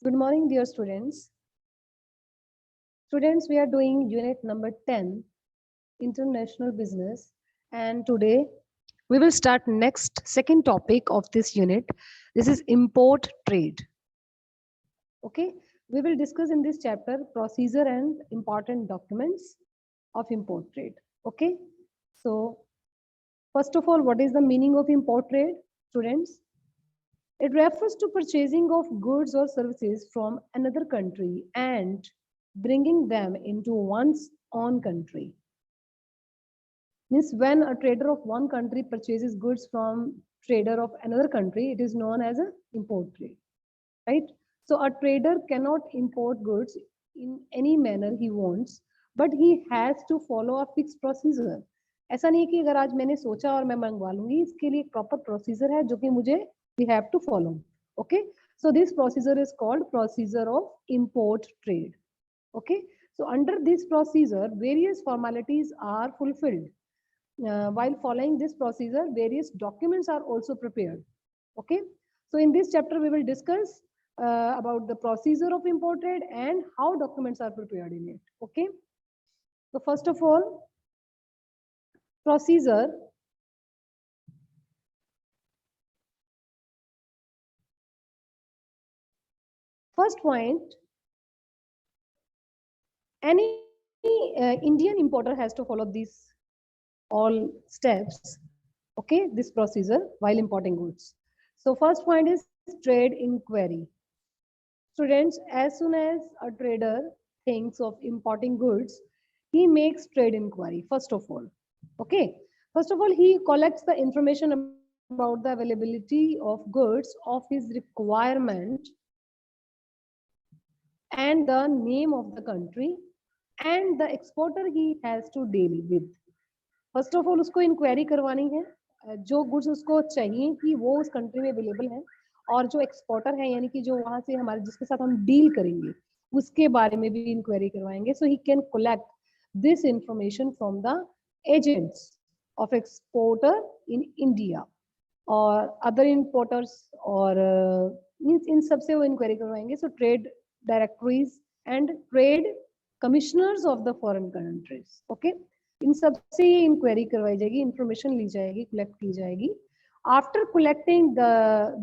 Good morning, dear students. Students, we are doing unit number 10, International Business. And today we will start next second topic of this unit. This is import trade. Okay, we will discuss in this chapter procedure and important documents of import trade. Okay, so first of all, what is the meaning of import trade, students? It refers to purchasing of goods or services from another country and bringing them into one's own country. Means when a trader of one country purchases goods from trader of another country, it is known as an import trade, right? So a trader cannot import goods in any manner he wants, but he has to follow a fixed procedure. ऐसा नहीं कि अगर आज मैंने सोचा और मैं मंगवा लूंगी, इसके लिए एक प्रॉपर प्रोसीजर है जो कि मुझे we have to follow. Okay, so this procedure is called procedure of import trade. Okay, so under this procedure, various formalities are fulfilled. While following this procedure, various documents are also prepared. Okay, so in this chapter, we will discuss about the procedure of import trade and how documents are prepared in it. Okay, so first of all, procedure. First point, any Indian importer has to follow these all steps. Okay, this procedure while importing goods. So first point is trade inquiry. Students, as soon as a trader thinks of importing goods, he makes trade inquiry first of all. Okay, first of all, he collects the information about the availability of goods of his requirement and the name of the country and the exporter he has to deal with. First of all उसको inquiry करवानी है जो goods उसको चाहिए कि वो उस country में अवेलेबल है और जो एक्सपोर्टर है यानी कि जो वहां से हमारे जिसके साथ हम डील करेंगे उसके बारे में भी इंक्वायरी करवाएंगे so he can collect this information from the agents of exporter in India और अदर इंपोर्टर्स और मीन्स इन सबसे वो इंक्वायरी करवाएंगे so trade directories and trade commissioners of the foreign countries okay इन सबसे ये इंक्वायरी करवाई जाएगी इंफॉर्मेशन ली जाएगी कलेक्ट की जाएगी after collecting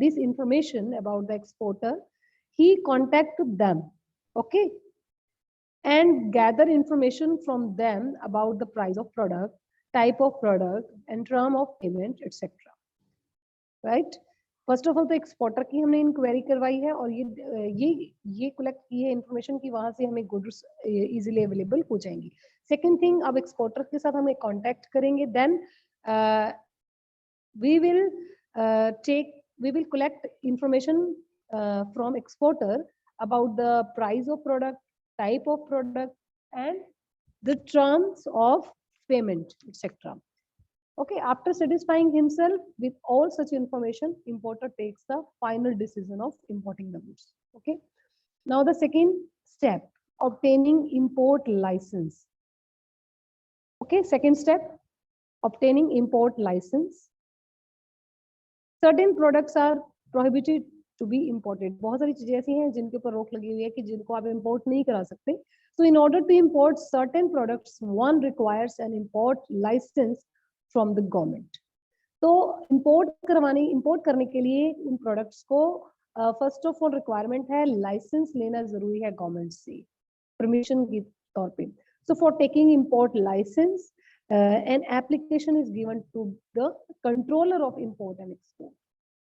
this information about the exporter he contact them okay and gather information from them about the price of product type of product and term of payment etc right first of all तो exporter की हमने inquiry करवाई है और ये collect की है information की वहां से हमें गुड्स इजीली अवेलेबल हो जाएंगी सेकंड थिंग अब एक्सपोर्टर के साथ हमें कांटेक्ट करेंगे then we will collect information from exporter about the price of product type of product and the terms of payment etc okay after satisfying himself with all such information importer takes the final decision of importing the goods okay now the second step obtaining import license okay second step obtaining import license certain products are prohibited to be imported बहुत सारी चीजें ऐसी हैं जिनके ऊपर रोक लगी हुई है कि जिनको आप इंपोर्ट नहीं करा सकते so in order to import certain products one requires an import license from the government तो इंपोर्ट करने के लिए उन प्रोडक्ट्स को फर्स्ट ऑफ ऑल रिक्वायरमेंट है लाइसेंस लेना जरूरी है गवर्नमेंट से परमिशन के तौर पे so for taking import license an application is given to the controller of import and export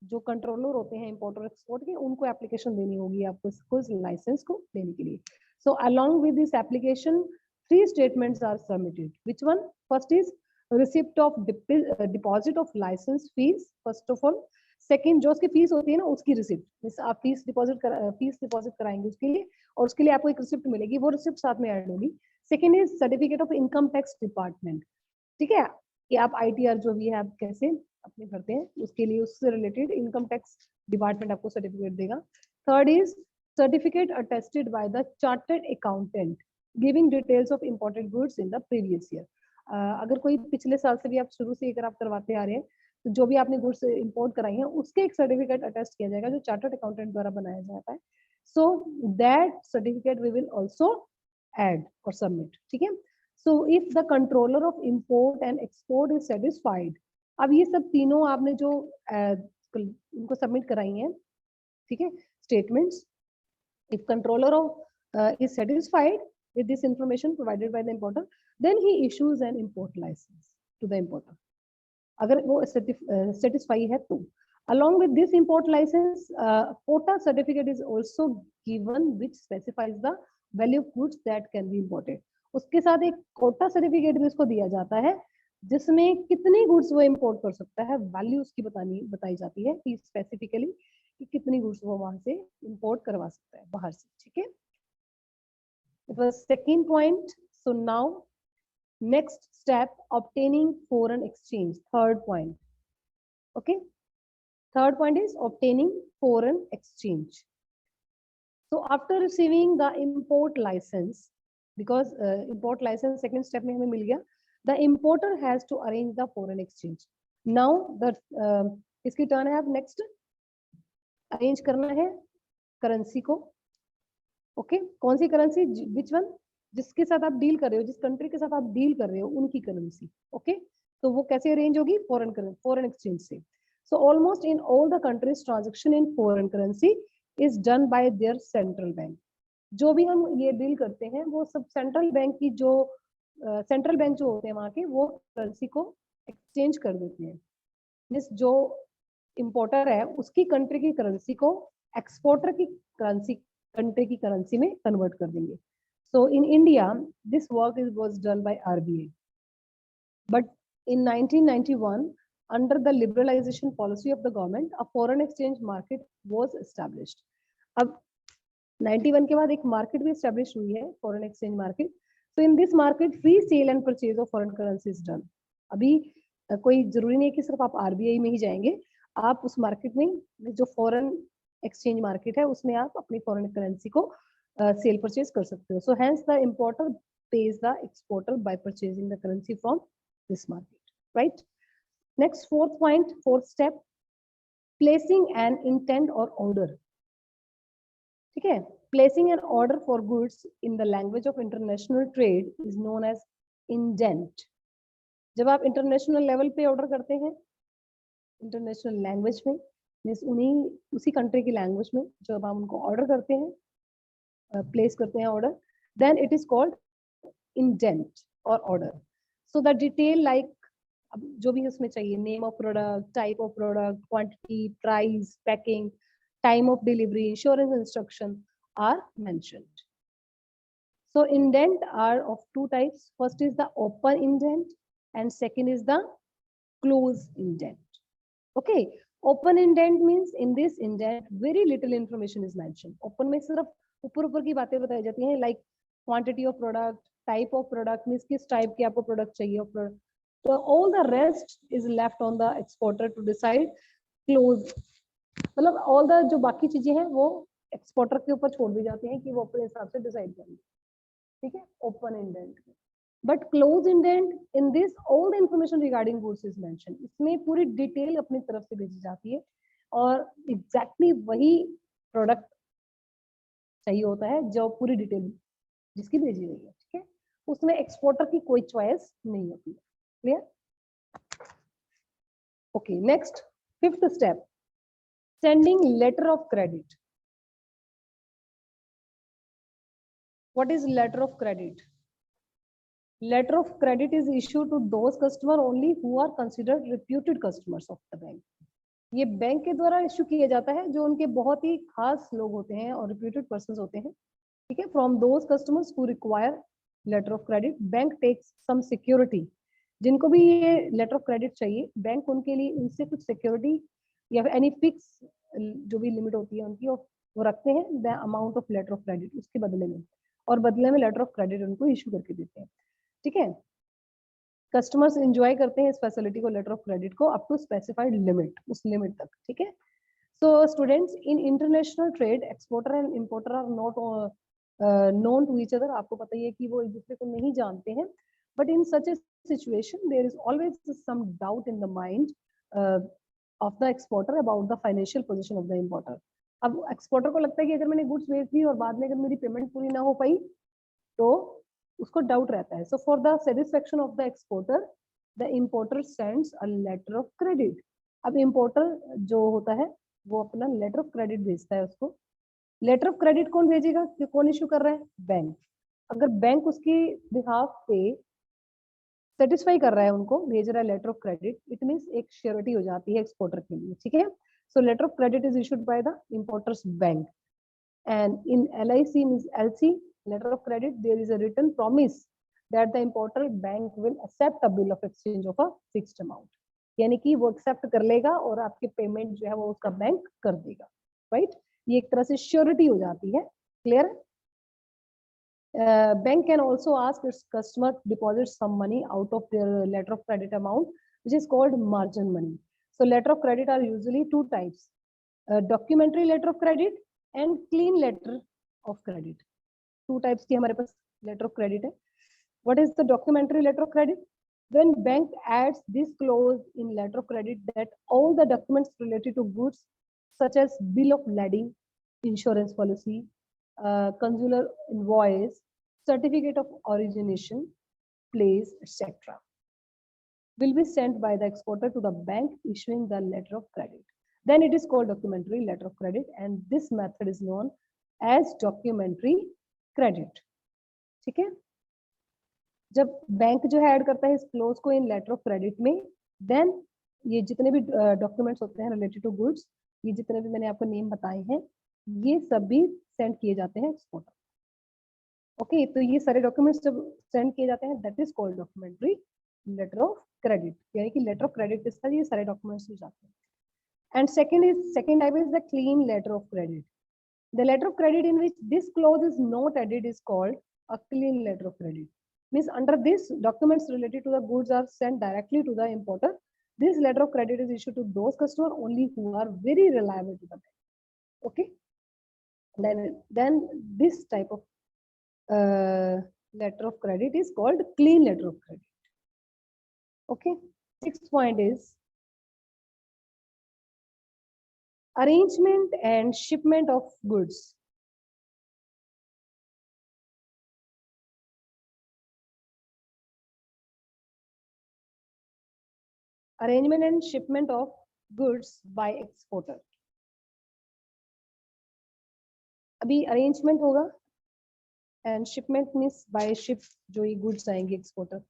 जो कंट्रोलर होते हैं इंपोर्ट और एक्सपोर्ट के उनको एप्लीकेशन देनी होगी आपको इसको लाइसेंस को लेने के लिए so along with this application 3 statements are submitted which one first is receipt of deposit of licence fees first of all second जो उसकी फीस होती है ना उसकी रिसिप्ट आप फीस डिपॉजिट कराएंगे उसके लिए और उसके लिए आपको एक रिसिप्ट मिलेगी वो रिसिप्ट साथ में ऐड होगी second is certificate of income tax department ठीक है कि आप आईटीआर जो भी है आप कैसे अपने करते हैं उसके लिए उससे रिलेटेड इनकम टैक्स डिपार्टमेंट आपको सर्टिफिकेट देगा third is certificate attested by the chartered accountant giving details of imported goods in the previous year अगर कोई पिछले साल से भी आप शुरू से अगर आप करवाते आ रहे हैं तो जो भी आपने गुड्स इंपोर्ट कराई हैं उसके एक सर्टिफिकेट अटेस्ट किया जाएगा जो चार्टर्ड अकाउंटेंट द्वारा बनाया जाता है So that certificate we will also add or submit. ठीक है. So if the controller of import and export is satisfied, अब ये सब तीनों आपने जो उनको सबमिट कराई हैं, ठीक है, statements, if controller of is satisfied with this information provided by the importer, then he issues an import license to the importer. अगर वो satisfy है तो along with this import license, quota certificate is also given which specifies the value of goods that can be imported. उसके साथ एक quota certificate भी उसको दिया जाता है जिसमें कितनी गुड्स वो इंपोर्ट कर सकता है, वैल्यू उसकी बताई जाती है कि स्पेसिफिकली कि कितनी गुड्स वो वहां से इंपोर्ट करवा सकता है बाहर से. ठीक है, it was second point. So now next step, obtaining foreign exchange, third point. Okay, third point is obtaining foreign exchange. So after receiving the import license, because import license second step में हमें मिल गया, the importer has to arrange the foreign exchange. Now the इसकी turn है. अब next arrange करना है currency को. Okay, कौन सी currency, which one, जिसके साथ आप डील कर रहे हो, जिस कंट्री के साथ आप डील कर रहे हो उनकी करेंसी. ओके, तो वो कैसे अरेंज होगी, फॉरेन एक्सचेंज से. So almost in all the countries transaction in foreign currency is done by there central bank. जो भी हम ये डील करते हैं वो सब सेंट्रल बैंक की जो सेंट्रल बैंक जो होते हैं वहां के, वो करेंसी को एक्सचेंज कर देते हैं. मींस जो इंपोर्टर है उसकी कंट्री की करेंसी को एक्सपोर्टर की करेंसी, कंट्री की करेंसी में कन्वर्ट कर देंगे. So in India, this work was done by RBI. But in 1991, under the liberalization policy of the government, a foreign exchange market was established. अब 91 के बाद एक मार्केट भी established हुई है, foreign exchange market. So in this market, free sale and purchase of foreign currency is done. अभी कोई जरूरी नहीं है कि सिर्फ आप RBI में ही जाएंगे, आप उस मार्केट में जो foreign exchange market है उसमें आप अपनी foreign currency को सेल परचेज कर सकते हो. So hence the importer pays the exporter by purchasing the currency from this market, right? Next, fourth point, fourth step, placing an intent or order. ठीक है, placing an order for goods in the language of international trade is known as indent. जब आप international level पे order करते हैं international language में, means उसी country की लैंग्वेज में जब आप उनको ऑर्डर करते हैं, प्लेस करते हैं order, then it is called indent और order. So the detail like जो भी उसमें चाहिए, name of product, type of product, quantity, price, packing, time of delivery, insurance instruction are mentioned. So indent are of two types. First is the open indent and second is the close indent. Okay, open indent means in this indent very little information is mentioned. Open में सिर्फ ऊपर की बातें बताई जाती हैं, like quantity of product, type of product, means किस type के आपको प्रोडक्ट चाहिए, तो all the rest is left on the exporter to decide. Close मतलब ऑल द जो बाकी चीजें हैं वो एक्सपोर्टर के ऊपर छोड़ दी जाती हैं कि वो अपने हिसाब से डिसाइड करेंगे. ठीक है, open indent. But close indent, in this all the information regarding goods is mentioned. इसमें पूरी डिटेल अपनी तरफ से भेजी जाती है और एग्जैक्टली वही प्रोडक्ट चाहिए होता है जो पूरी डिटेल जिसकी भेजी गई है. ठीक है, उसमें एक्सपोर्टर की कोई चॉइस नहीं होती है. Clear? Okay, next fifth step, sending letter of credit. What is letter of credit? Letter of credit is issued to those customer only who are considered reputed customers of the bank. ये bank के द्वारा issue किया जाता है जो उनके बहुत ही खास लोग होते हैं और रेप्यूटेड पर्सन्स होते हैं. ठीक है, from those customers who require letter of credit, bank takes some security. जिनको भी ये लेटर ऑफ क्रेडिट चाहिए, बैंक उनके लिए उनसे कुछ सिक्योरिटी या फिर एनी फिक्स जो भी लिमिट होती है उनकी, वो रखते हैं the amount of letter of credit उसके बदले में, और बदले में लेटर ऑफ क्रेडिट उनको इशू करके देते हैं. ठीक है, कस्टमर्स एंजॉय करते हैं इस फैसिलिटी को, लेटर ऑफ क्रेडिट को, अप टू स्पेसिफाइड लिमिट, उस लिमिट तक. ठीक है, so students, in international trade exporter and importer are not known to each other. आपको पता ही है कि वो एक दूसरे को नहीं जानते हैं. But in such a situation, there is always some doubt in the mind of the exporter about the financial position of the importer. अब एक्सपोर्टर को लगता है कि अगर मैंने गुड्स भेज दी और बाद में अगर मेरी पेमेंट पूरी ना हो पाई तो उसको डाउट रहता है. So for the satisfaction of the exporter the importer sends a letter of credit. अब इम्पोर्टर जो होता है वो अपना लेटर ऑफ क्रेडिट भेजता है उसको. लेटर ऑफ क्रेडिट कौन भेजेगा, कौन इश्यू कर रहा है, बैंक. अगर बैंक उसकी बिहाफ पे सेटिस्फाई कर रहा है, उनको भेज रहा है letter of credit, it means एक श्योरिटी हो जाती है एक्सपोर्टर के लिए. ठीक है. So letter of credit is issued by the importer's bank. And in LIC means LC, letter of credit, there is a written promise that the importer bank will accept a bill of exchange of a fixed amount. यानी कि वो accept कर लेगा और आपके payment जो है वो उसका बैंक कर देगा. राइट. ये एक तरह से श्योरिटी हो जाती है. Clear. Bank can also ask its customer to deposit some money out of their letter of credit amount, which is called margin money. So letter of credit are usually two types: documentary letter of credit and clean letter of credit. Two types की हमारे पास letter of credit है. What is the documentary letter of credit? When bank adds this clause in letter of credit that all the documents related to goods such as bill of lading, insurance policy, consular invoice, certificate of origination, place, etc., will be sent by the exporter to the bank issuing the letter of credit. Then it is called documentary letter of credit, and this method is known as documentary credit. ठीक है. जब bank जो है add करता है इस close को इन letter of credit में, देन ये जितने भी डॉक्यूमेंट्स होते हैं रिलेटेड टू गुड्स, ये जितने भी मैंने आपको नेम बताए हैं, ये सभी सेंड किए जाते हैं एक्सपोर्टर. ओके. तो ये सारे डॉक्यूमेंट्स जब सेंड किए जाते हैं, that is called documentary letter of credit. यानी कि लेटर ऑफ क्रेडिट के साथ ये सारे डॉक्यूमेंट्स हो जाते हैं. And second type is the clean letter of credit. The letter of credit in which this clause is not added is called a clean letter of credit. Means under this, documents related to the goods are sent directly to the importer. This letter of credit is issued to those customers only who are very reliable to the bank. Okay. Then this type of letter of credit is called clean letter of credit. Okay. Sixth point is arrangement and shipment of goods. Arrangement and shipment of goods by exporter. अभी arrangement होगा and shipment means by ship जो ये goods आएंगे exporter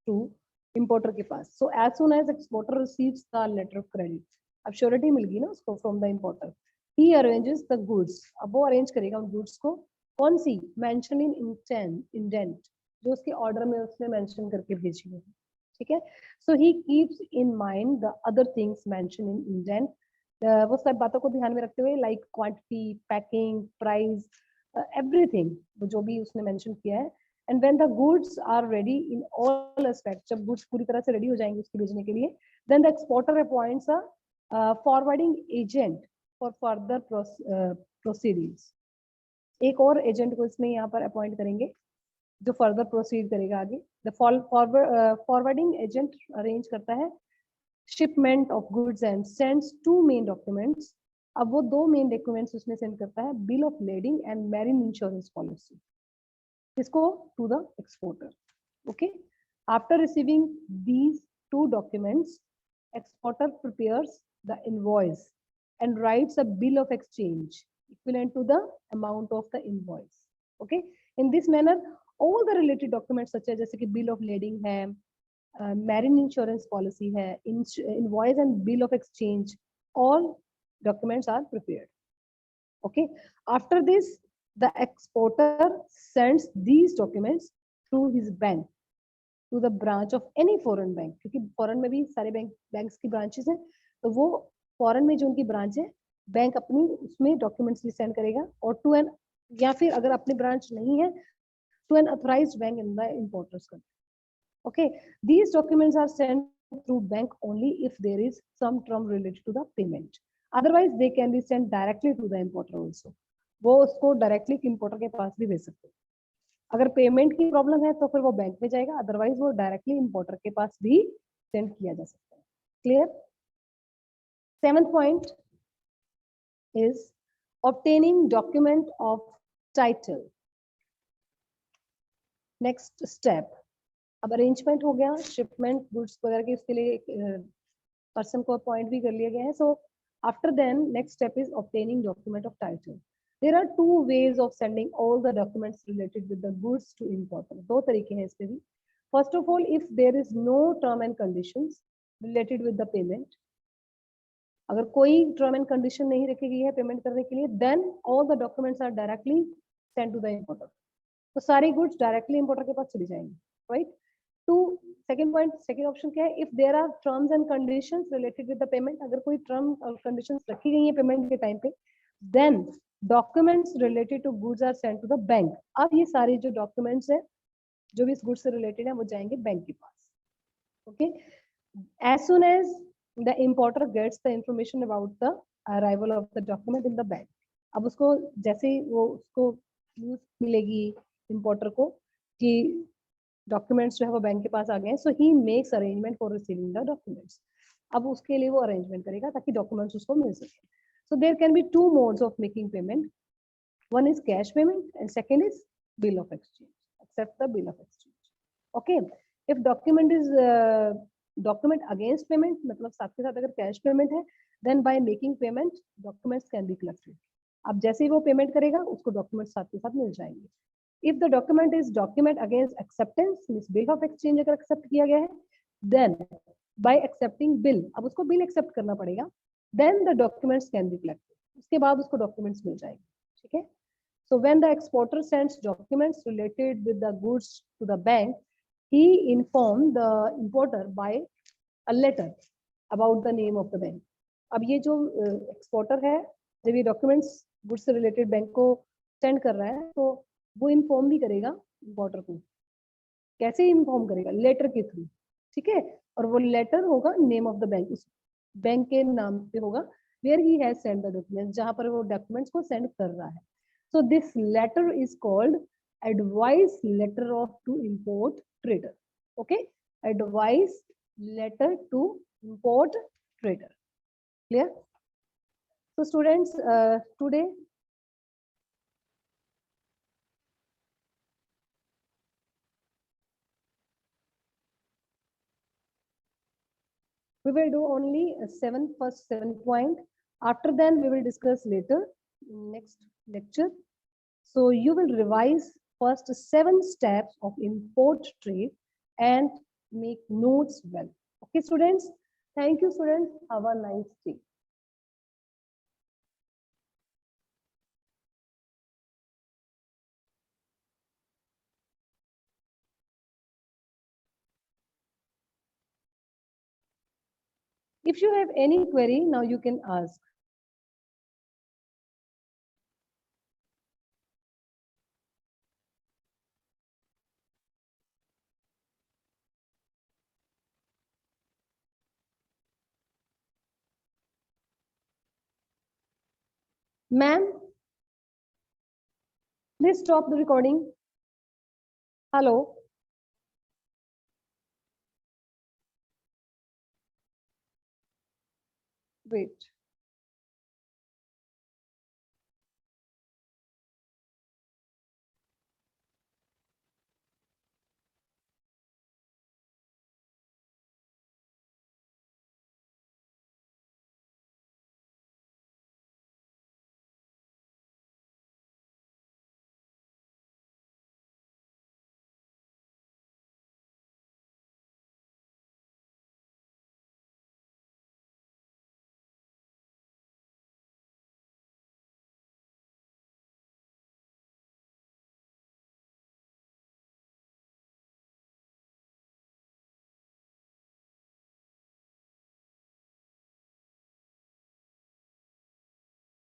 to importer के पास. So as soon as exporter receives the letter of credit, अब surety मिल गई ना उसको from the importer, he arranges the goods. अब वो arrange करेगा उन goods को. कौन सी? Mention in indent, जो उसके order में उसने mention करके भेजी है. ठीक है. So he keeps in mind the other things mentioned in indent. वो सब बातों को ध्यान में रखते हुए like quantity, packing, price, everything, जो भी उसने mention किया है. And when the goods are ready in all aspects, जब goods पूरी तरह से ready हो जाएंगे उसके भेजने के लिए, then the exporter appoints a forwarding agent for further proceedings. एक और एजेंट को इसमें यहाँ पर अपॉइंट करेंगे जो फर्दर प्रोसीड करेगा आगे. द फॉरवर्डिंग एजेंट अरेंज करता है shipment of goods and sends to main documents. अब वो दो मेन डॉक्यूमेंट्स उसमें सेंड करता है, bill of lading and marine insurance policy. इसको to the exporter. Okay. After receiving these two documents, exporter prepares the invoice and writes a bill of exchange equivalent to the amount of the invoice. Okay. In this manner, all the related documents such as जैसे कि bill of lading है, marine insurance policy है, invoice and bill of exchange, all documents are prepared. Okay. After this, the exporter sends these documents through his bank to the branch of any foreign bank. क्योंकि foreign में भी सारे banks की branches हैं, तो वो foreign में जो उनकी ब्रांच है, बैंक अपनी उसमें डॉक्यूमेंट्स भी सेंड करेगा. और टू एन, या फिर अगर अपनी ब्रांच नहीं है, to an authorised bank in the importer's country. Okay. These documents are send through bank only if there is some term related to the payment. Otherwise they can be send directly to the importer also. वो उसको directly importer के पास भी भेज सकते हैं. अगर payment की problem है तो फिर वो बैंक में जाएगा, अदरवाइज वो डायरेक्टली इंपोर्टर के पास भी सेंड किया जा सकता है. Clear. 7th point is Obtaining document of title. Next step. अब अरेंजमेंट हो गया, शिपमेंट गुड्स वगैरह के, इसके लिए पर्सन को अपॉइंट भी कर लिया गया है. So after then next step is obtaining document of title. There are two ways of sending all the documents related with the goods to importer. दो तरीके हैं इसके भी. First of all, if there is no term and conditions related with the payment, अगर कोई term and condition नहीं रखी गई है पेमेंट करने के लिए, then all the documents are directly send to the importer. तो सारी गुड्स डायरेक्टली इम्पोर्टर के पास चली जाएंगी, right. To second point, second option क्या है, if there are terms and conditions related with the payment, अगर कोई टर्म और कंडीशंस रखी गई है पेमेंट के टाइम पे, then documents related to goods are sent to the bank. अब ये सारे जो डॉक्यूमेंट्स है जो भी इस गुड्स से रिलेटेड है वो जाएंगे बैंक के पास. Okay. As soon as the importer gets the information about the arrival of the document in the bank, अब उसको जैसे ही वो उसको न्यूज मिलेगी इम्पोर्टर को कि डॉक्यूमेंट्स जो है वो बैंक के पास आ गए हैं, so he makes arrangement for receiving the documents. अब उसके लिए वो अरेंजमेंट करेगा ताकि डॉक्यूमेंट्स उसको मिल सके. So there can be two modes of making payment. One is cash payment and second is bill of exchange. Except the bill of exchange. Okay. If document is document against payment, मतलब साथ के साथ अगर cash payment है, then by making payment documents can be collected. अब जैसे ही वो payment करेगा उसको डॉक्यूमेंट्स साथ के साथ मिल जाएंगे. If the document is document against acceptance, means bill of exchange अगर accept किया गया है, then by accepting bill, अब उसको bill accept करना पड़ेगा, then the documents can be collected. उसके बाद उसको documents मिल जाएंगे. ठीक है. So when the exporter sends documents related with the goods to the bank, he informed the importer by a letter about the name of the bank. अब ये जो exporter है, जब ये documents goods से related बैंक को send कर रहा है, तो वो इन्फॉर्म भी करेगा इम्पोर्टर को. कैसे इन्फॉर्म करेगा? लेटर के थ्रू. ठीक है. और वो लेटर होगा नेम ऑफ द बैंक, उस बैंक के नाम पे होगा, where he has send the documents, जहां पर वो डॉक्यूमेंट्स को सेंड कर रहा है. So this letter is called advice letter of to import trader. Okay. Advice letter to import trader. Clear? So students, today we will do only first 7 point. After then we will discuss later in next lecture. So you will revise first 7 steps of import trade and make notes well. Okay students, thank you students, have a nice day. If you have any query, now you can ask. Ma'am, please stop the recording. Hello. Wait.